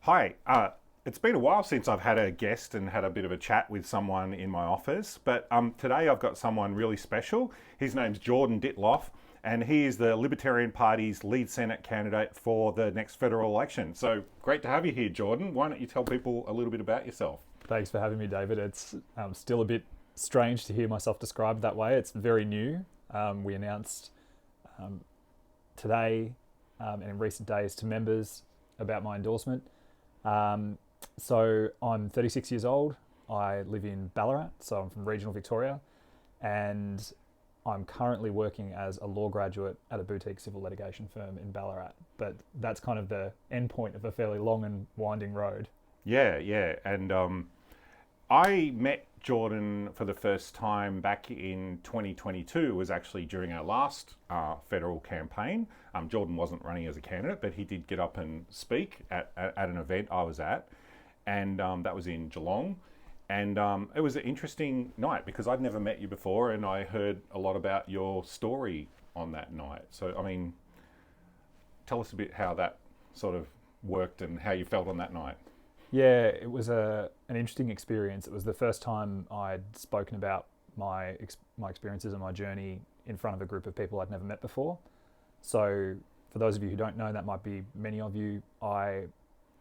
Hi, it's been a while since I've had a guest and had a bit of a chat with someone in my office, but today I've got someone really special. His name's Jordan Dittloff, and he is the Libertarian Party's lead Senate candidate for the next federal election. So great to have you here, Jordan. Why don't you tell people a little bit about yourself? Thanks for having me, David. It's still a bit strange to hear myself described that way. It's very new. We announced today and in recent days to members about my endorsement. So I'm 36 years old. I live in Ballarat, so I'm from regional Victoria, and I'm currently working as a law graduate at a boutique civil litigation firm in Ballarat. But that's kind of the end point of a fairly long and winding road. Yeah. And I met Jordan for the first time back in 2022. It was actually during our last federal campaign. Jordan wasn't running as a candidate, but he did get up and speak at an event I was at, and that was in Geelong. And it was an interesting night because I'd never met you before, and I heard a lot about your story on that night. So, I mean, tell us a bit how that sort of worked and how you felt on that night. Yeah, it was an interesting experience. It was the first time I'd spoken about my experiences and my journey in front of a group of people I'd never met before. So for those of you who don't know, that might be many of you, I,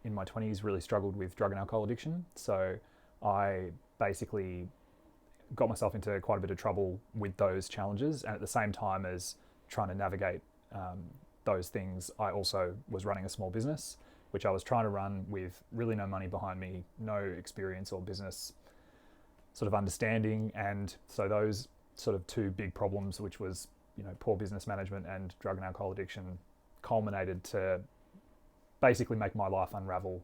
in my 20s, really struggled with drug and alcohol addiction. So I basically got myself into quite a bit of trouble with those challenges. And at the same time as trying to navigate those things, I also was running a small business, which I was trying to run with really no money behind me, no experience or business sort of understanding. And so those sort of two big problems, which was, poor business management and drug and alcohol addiction, culminated to basically make my life unravel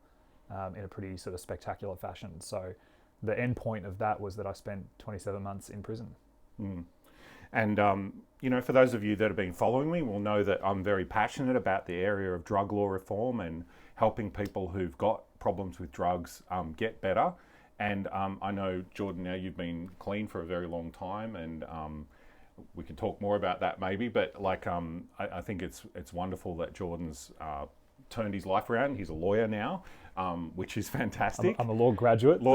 in a pretty sort of spectacular fashion. So the end point of that was that I spent 27 months in prison. And, for those of you that have been following me will know that I'm very passionate about the area of drug law reform and helping people who've got problems with drugs get better. And I know, Jordan, now you've been clean for a very long time, and we can talk more about that maybe, but I think it's wonderful that Jordan's turned his life around. He's a lawyer now, which is fantastic. I'm a law graduate. The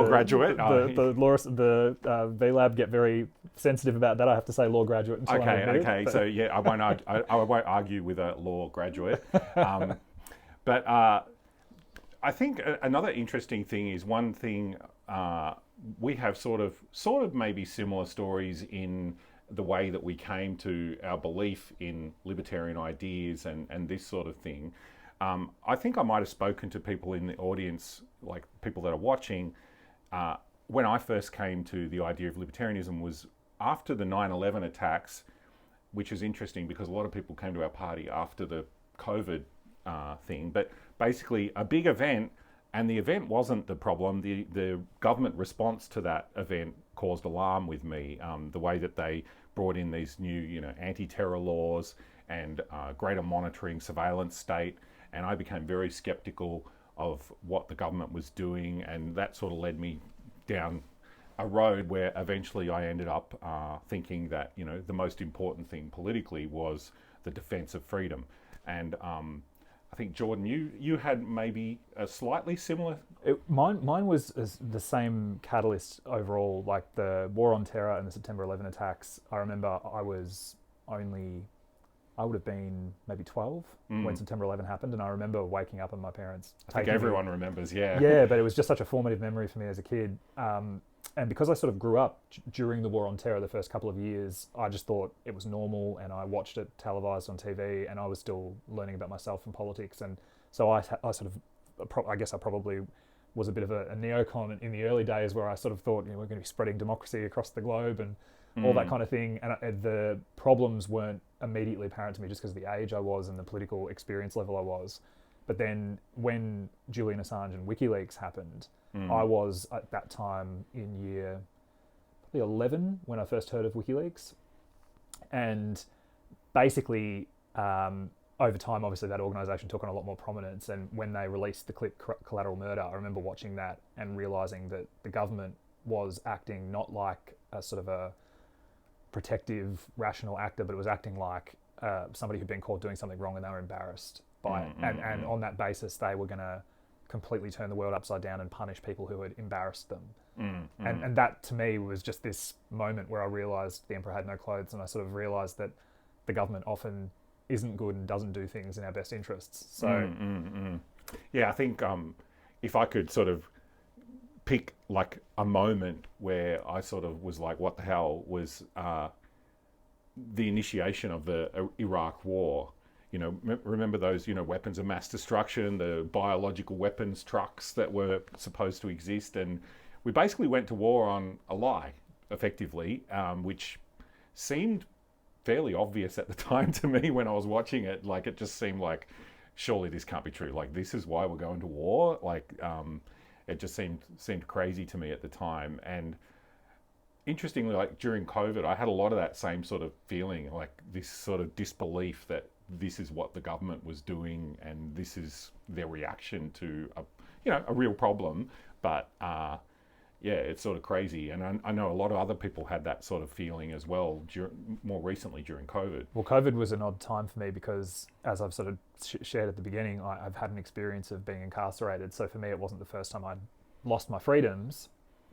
VLab get very sensitive about that. I have to say law graduate until I'm admitted. Okay. So yeah, I won't argue with a law graduate. But I think another interesting thing is one thing we have sort of maybe similar stories in the way that we came to our belief in libertarian ideas and this sort of thing. I think I might have spoken to people in the audience, like people that are watching, when I first came to the idea of libertarianism was after the 9/11 attacks, which is interesting because a lot of people came to our party after the COVID thing, but basically a big event, and the event wasn't the problem. The government response to that event caused alarm with me. The way that they brought in these new, anti-terror laws and greater monitoring surveillance state, and I became very skeptical of what the government was doing, and that sort of led me down a road where eventually I ended up thinking that, the most important thing politically was the defense of freedom. And I think, Jordan, you had maybe a slightly similar... Mine was the same catalyst overall, like the war on terror and the September 11 attacks. I remember I would have been maybe 12 when September 11 happened, and I remember waking up and my parents... I think everyone remembers, yeah. Yeah, but it was just such a formative memory for me as a kid. And because I sort of grew up during the war on terror the first couple of years, I just thought it was normal, and I watched it televised on TV, and I was still learning about myself and politics. And so I guess I probably was a bit of a neocon in the early days, where I sort of thought, we're going to be spreading democracy across the globe and all that kind of thing. And the problems weren't immediately apparent to me just because of the age I was and the political experience level I was. But then when Julian Assange and WikiLeaks happened, I was at that time in year probably 11 when I first heard of WikiLeaks. And basically, over time, obviously that organisation took on a lot more prominence. And when they released the clip Collateral Murder, I remember watching that and realising that the government was acting not like a sort of a protective, rational actor, but it was acting like somebody who'd been caught doing something wrong and they were embarrassed by it. And on that basis, they were going to completely turn the world upside down and punish people who had embarrassed them. And that to me was just this moment where I realized the emperor had no clothes, and I sort of realized that the government often isn't good and doesn't do things in our best interests. So yeah, I think if I could sort of pick like a moment where I sort of was like, what the hell, was the initiation of the Iraq War. You know, remember those, you know, weapons of mass destruction, the biological weapons trucks that were supposed to exist, and we basically went to war on a lie, effectively, which seemed fairly obvious at the time to me when I was watching it. Like, it just seemed like, surely this can't be true. Like, this is why we're going to war. Like, it just seemed crazy to me at the time. And interestingly, like during COVID, I had a lot of that same sort of feeling, like this sort of disbelief that this is what the government was doing and this is their reaction to a real problem. But yeah, it's sort of crazy. And I know a lot of other people had that sort of feeling as well more recently during COVID. Well, COVID was an odd time for me because, as I've sort of shared at the beginning, I've had an experience of being incarcerated. So for me, it wasn't the first time I'd lost my freedoms.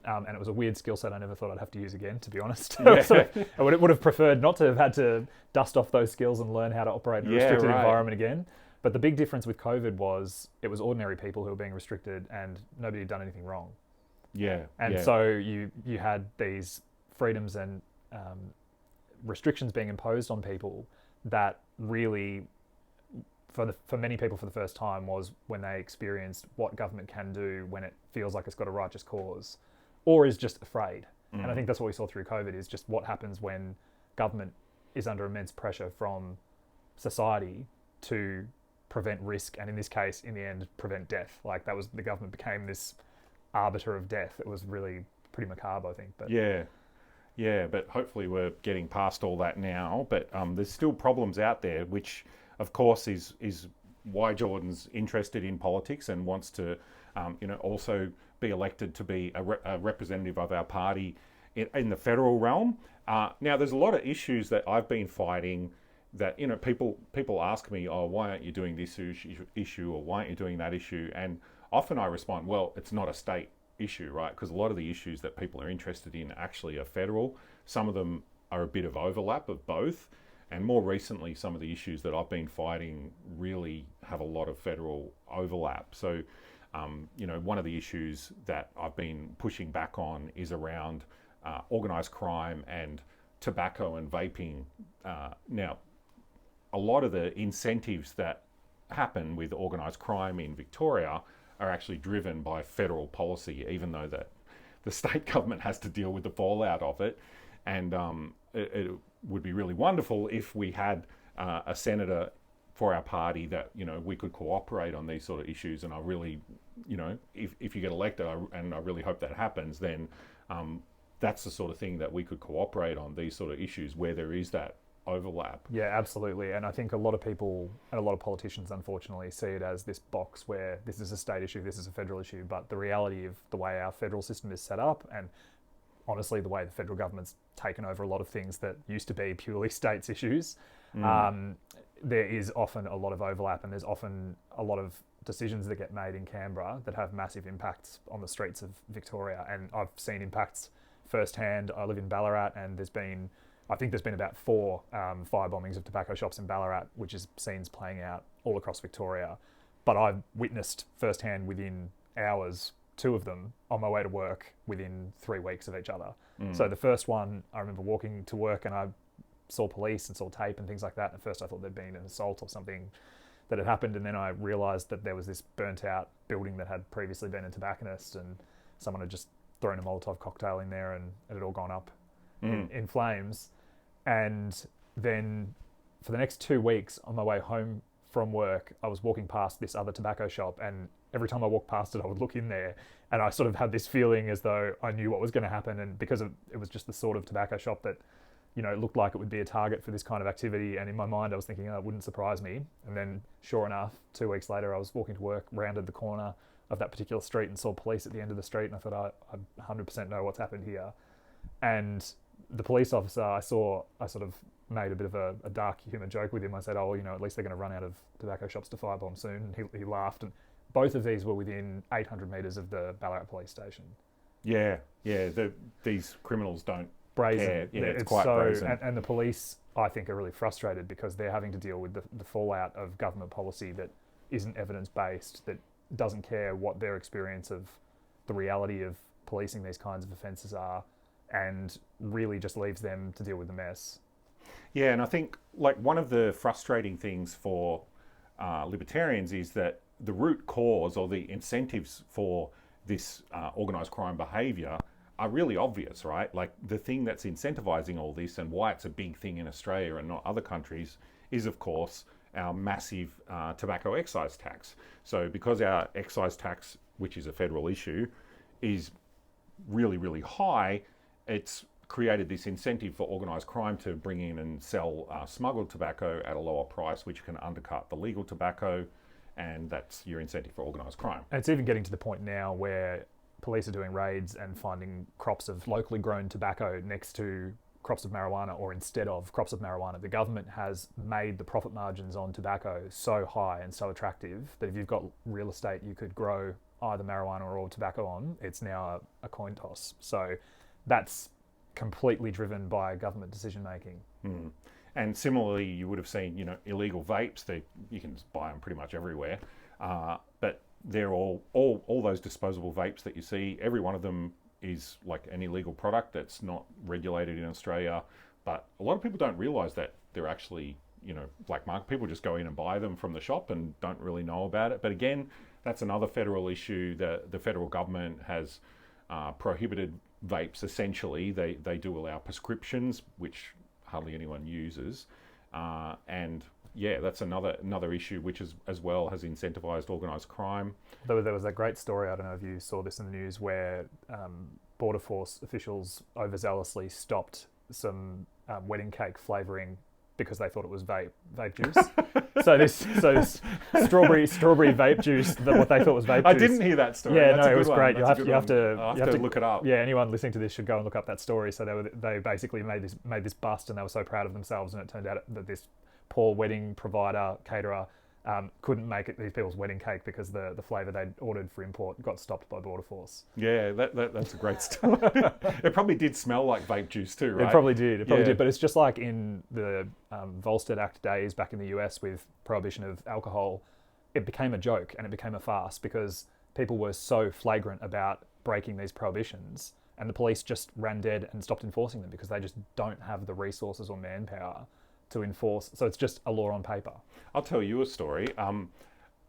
And it was a weird skill set I never thought I'd have to use again, to be honest. Yeah. I would have preferred not to have had to dust off those skills and learn how to operate in a restricted environment again. But the big difference with COVID was it was ordinary people who were being restricted and nobody had done anything wrong. Yeah. And so you had these freedoms and restrictions being imposed on people that really, for many people for the first time, was when they experienced what government can do when it feels like it's got a righteous cause or is just afraid. And I think that's what we saw through COVID, is just what happens when government is under immense pressure from society to prevent risk, and in this case, in the end, prevent death. Like, that was, the government became this arbiter of death. It was really pretty macabre, I think. But yeah, but hopefully we're getting past all that now. But there's still problems out there, which of course is why Jordan's interested in politics and wants to also be elected to be a representative of our party in the federal realm. Now, there's a lot of issues that I've been fighting that, you know, people ask me, oh, why aren't you doing this issue, or why aren't you doing that issue? And often I respond, well, it's not a state issue, right? Because a lot of the issues that people are interested in actually are federal. Some of them are a bit of overlap of both. And more recently, some of the issues that I've been fighting really have a lot of federal overlap. So, one of the issues that I've been pushing back on is around organised crime and tobacco and vaping. Now, a lot of the incentives that happen with organised crime in Victoria are actually driven by federal policy, even though that the state government has to deal with the fallout of it. And it would be really wonderful if we had a senator for our party that, you know, we could cooperate on these sort of issues. And I really, if you get elected, and I really hope that happens, then that's the sort of thing that we could cooperate on, these sort of issues where there is that overlap. Yeah, absolutely. And I think a lot of people and a lot of politicians, unfortunately, see it as this box where this is a state issue, this is a federal issue. But the reality of the way our federal system is set up, and honestly the way the federal government's taken over a lot of things that used to be purely states issues, there is often a lot of overlap, and there's often a lot of decisions that get made in Canberra that have massive impacts on the streets of Victoria. And I've seen impacts firsthand. I live in Ballarat, and I think there's been about 4 firebombings of tobacco shops in Ballarat, which is scenes playing out all across Victoria. But I've witnessed firsthand within hours 2 of them on my way to work within 3 weeks of each other. So the first one, I remember walking to work and I saw police and saw tape and things like that. At first I thought there'd been an assault or something that had happened, and then I realised that there was this burnt out building that had previously been a tobacconist, and someone had just thrown a Molotov cocktail in there, and it had all gone up in flames. And then for the next 2 weeks on my way home from work, I was walking past this other tobacco shop, and every time I walked past it, I would look in there, and I sort of had this feeling as though I knew what was going to happen. And because it was just the sort of tobacco shop that, you know, looked like it would be a target for this kind of activity. And in my mind, I was thinking, oh, it wouldn't surprise me. And then sure enough, 2 weeks later, I was walking to work, rounded the corner of that particular street and saw police at the end of the street. And I thought, I 100% know what's happened here. And the police officer I sort of made a bit of a dark humour joke with him. I said, oh, you know, at least they're going to run out of tobacco shops to firebomb soon. And he laughed. both of these were within 800 metres of the Ballarat police station. Yeah. These criminals don't Brazen. care. Yeah, it's quite brazen. And the police, I think, are really frustrated because they're having to deal with the fallout of government policy that isn't evidence-based, that doesn't care what their experience of the reality of policing these kinds of offences are, and really just leaves them to deal with the mess. Yeah, and I think like one of the frustrating things for libertarians is that the root cause or the incentives for this organised crime behaviour are really obvious, right? Like the thing that's incentivising all this and why it's a big thing in Australia and not other countries is, of course, our massive tobacco excise tax. So because our excise tax, which is a federal issue, is really, really high, it's created this incentive for organised crime to bring in and sell smuggled tobacco at a lower price, which can undercut the legal tobacco, and that's your incentive for organised crime. And it's even getting to the point now where police are doing raids and finding crops of locally grown tobacco next to crops of marijuana, or instead of crops of marijuana. The government has made the profit margins on tobacco so high and so attractive that if you've got real estate you could grow either marijuana or tobacco on, it's now a coin toss. So that's completely driven by government decision making. And similarly, you would have seen, illegal vapes. You can buy them pretty much everywhere, but they're all those disposable vapes that you see. Every one of them is like an illegal product that's not regulated in Australia. But a lot of people don't realise that they're actually, black market. People just go in and buy them from the shop and don't really know about it. But again, that's another federal issue. The federal government has prohibited vapes. Essentially, they do allow prescriptions, which hardly anyone uses, and yeah, that's another issue which is as well has incentivised organised crime. There was that great story, I don't know if you saw this in the news, where Border Force officials overzealously stopped some wedding cake flavouring because they thought it was vape juice. so this strawberry vape juice, what they thought was vape juice. I didn't hear that story. Yeah, That's no, it was great. I'll You have to look it up. Yeah, anyone listening to this should go and look up that story. So they basically made this bust, and they were so proud of themselves, and it turned out that this poor wedding provider, caterer, couldn't make these people's wedding cake because the flavour they'd ordered for import got stopped by Border Force. Yeah, that's a great story. It probably did smell like vape juice too, right? It probably did. But it's just like in the Volstead Act days back in the US with prohibition of alcohol. It became a joke and it became a farce because people were so flagrant about breaking these prohibitions, and the police just ran dead and stopped enforcing them because they just don't have the resources or manpower to enforce. So it's just a law on paper. I'll tell you a story.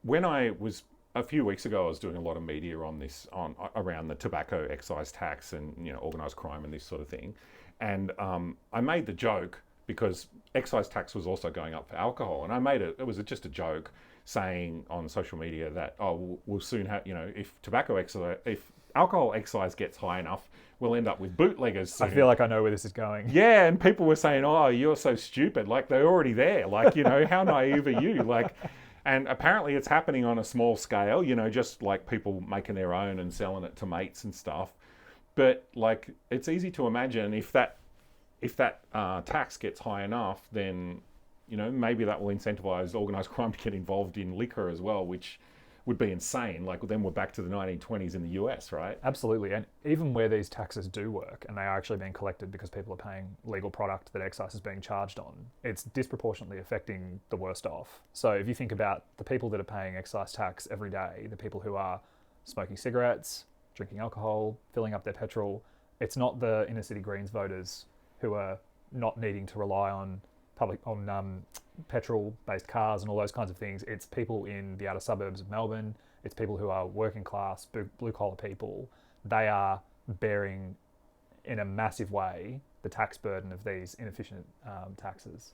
When I was a few weeks ago, I was doing a lot of media on this, around the tobacco excise tax and organised crime and this sort of thing, and I made the joke because excise tax was also going up for alcohol, and I made it. It was just a joke saying on social media that we'll soon have if alcohol excise gets high enough, we'll end up with bootleggers soon. I feel like I know where this is going. Yeah, and people were saying, "Oh, you're so stupid! Like they're already there. Like how naive are you?" Like, and apparently it's happening on a small scale. Just like people making their own and selling it to mates and stuff. But like, it's easy to imagine if that tax gets high enough, then maybe that will incentivize organised crime to get involved in liquor as well, which would be insane. Like then we're back to the 1920s in the US, right? Absolutely. And even where these taxes do work and they are actually being collected because people are paying legal product that excise is being charged on, it's disproportionately affecting the worst off. So if you think about the people that are paying excise tax every day, the people who are smoking cigarettes, drinking alcohol, filling up their petrol, it's not the inner city Greens voters who are not needing to rely on petrol-based cars and all those kinds of things. It's people in the outer suburbs of Melbourne. It's people who are working class, blue-collar people. They are bearing, in a massive way, the tax burden of these inefficient taxes.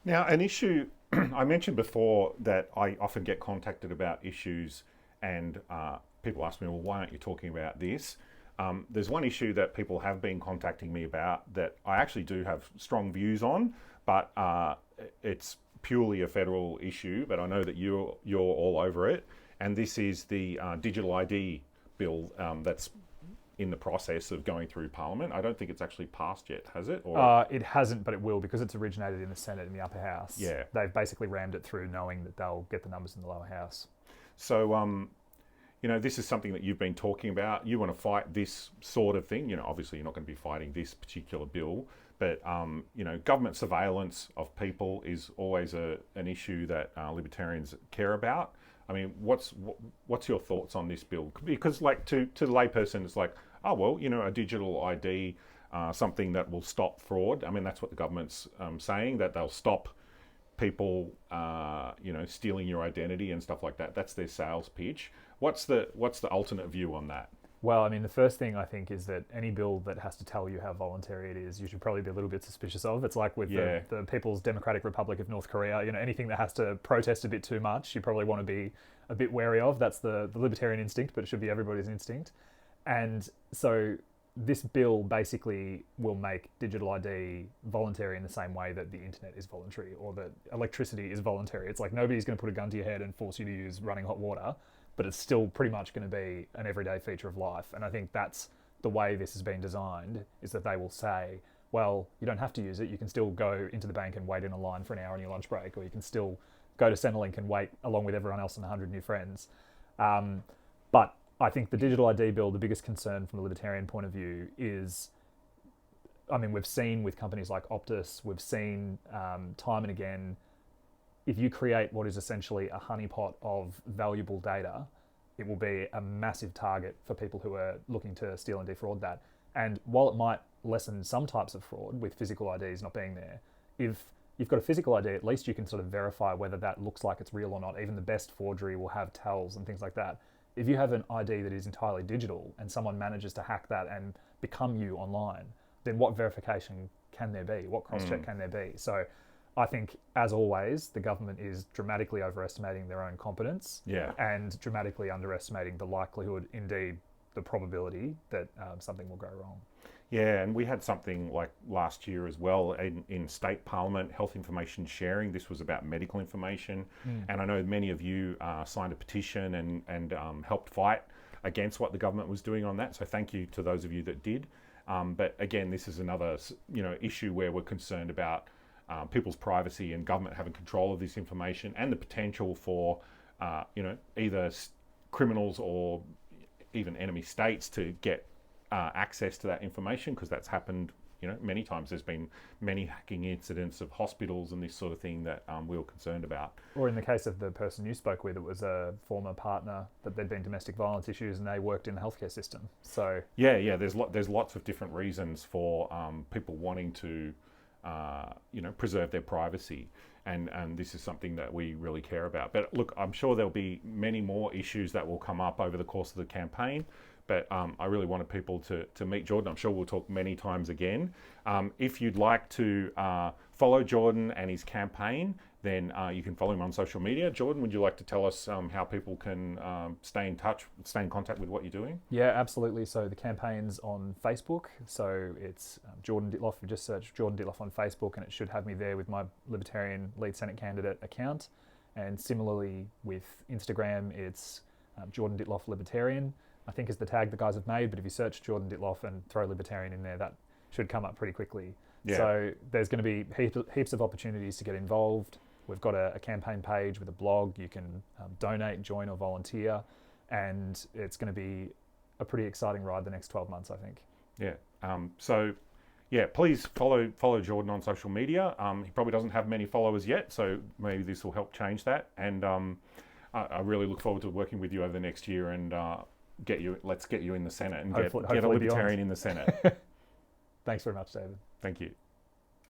Now, an issue, I mentioned before that I often get contacted about issues and people ask me, well, why aren't you talking about this? There's one issue that people have been contacting me about that I actually do have strong views on, but it's purely a federal issue, but I know that you're all over it. And this is the digital ID bill that's in the process of going through Parliament. I don't think it's actually passed yet, has it? Or it hasn't, but it will because it's originated in the Senate in the upper house. Yeah. They've basically rammed it through knowing that they'll get the numbers in the lower house. So this is something that you've been talking about. You want to fight this sort of thing. Obviously you're not going to be fighting this particular bill, but government surveillance of people is always an issue that libertarians care about. I mean, what's your thoughts on this bill? Because to the layperson, it's like, oh well, a digital ID, something that will stop fraud. I mean, that's what the government's saying, that they'll stop people, stealing your identity and stuff like that. That's their sales pitch. What's the alternate view on that? Well, I mean, the first thing I think is that any bill that has to tell you how voluntary it is, you should probably be a little bit suspicious of. It's like with the People's Democratic Republic of North Korea, anything that has to protest a bit too much, you probably want to be a bit wary of. That's the libertarian instinct, but it should be everybody's instinct. And so this bill basically will make digital ID voluntary in the same way that the internet is voluntary, or that electricity is voluntary. It's like nobody's going to put a gun to your head and force you to use running hot water, but it's still pretty much going to be an everyday feature of life. And I think that's the way this has been designed, is that they will say, well, you don't have to use it. You can still go into the bank and wait in a line for an hour on your lunch break, or you can still go to Centrelink and wait along with everyone else and 100 new friends. But I think the digital ID bill, the biggest concern from a libertarian point of view is, I mean, we've seen with companies like Optus, we've seen time and again, if you create what is essentially a honeypot of valuable data, it will be a massive target for people who are looking to steal and defraud that. And while it might lessen some types of fraud with physical IDs not being there, if you've got a physical ID, at least you can sort of verify whether that looks like it's real or not. Even the best forgery will have tells and things like that. If you have an ID that is entirely digital and someone manages to hack that and become you online, then what verification can there be? What cross-check can there be? So I think, as always, the government is dramatically overestimating their own competence and dramatically underestimating the likelihood, indeed the probability, that something will go wrong. Yeah, and we had something like last year as well in state parliament, health information sharing. This was about medical information. And I know many of you signed a petition and helped fight against what the government was doing on that. So thank you to those of you that did. But again, this is another issue where we're concerned about people's privacy and government having control of this information, and the potential for either criminals or even enemy states to get access to that information, because that's happened many times. There's been many hacking incidents of hospitals and this sort of thing that we were concerned about. Or in the case of the person you spoke with, it was a former partner that there'd been domestic violence issues and they worked in the healthcare system. So there's lots of different reasons for people wanting to preserve their privacy, and this is something that we really care about. But look, I'm sure there'll be many more issues that will come up over the course of the campaign. But I really wanted people to meet Jordan. I'm sure we'll talk many times again. If you'd like to follow Jordan and his campaign, then you can follow him on social media. Jordan, would you like to tell us how people can stay in contact with what you're doing? Yeah, absolutely. So the campaign's on Facebook. So it's Jordan Dittloff. You just search Jordan Dittloff on Facebook and it should have me there with my Libertarian lead Senate candidate account. And similarly with Instagram, it's Jordan Dittloff Libertarian, I think is the tag the guys have made. But if you search Jordan Dittloff and throw Libertarian in there, that should come up pretty quickly. Yeah. So there's going to be heaps of opportunities to get involved. We've got a campaign page with a blog. You can donate, join or volunteer. And it's going to be a pretty exciting ride the next 12 months, I think. Yeah. Please follow Jordan on social media. He probably doesn't have many followers yet, so maybe this will help change that. And I really look forward to working with you over the next year and let's get you in the Senate and get a Libertarian in the Senate. Thanks very much, David. Thank you.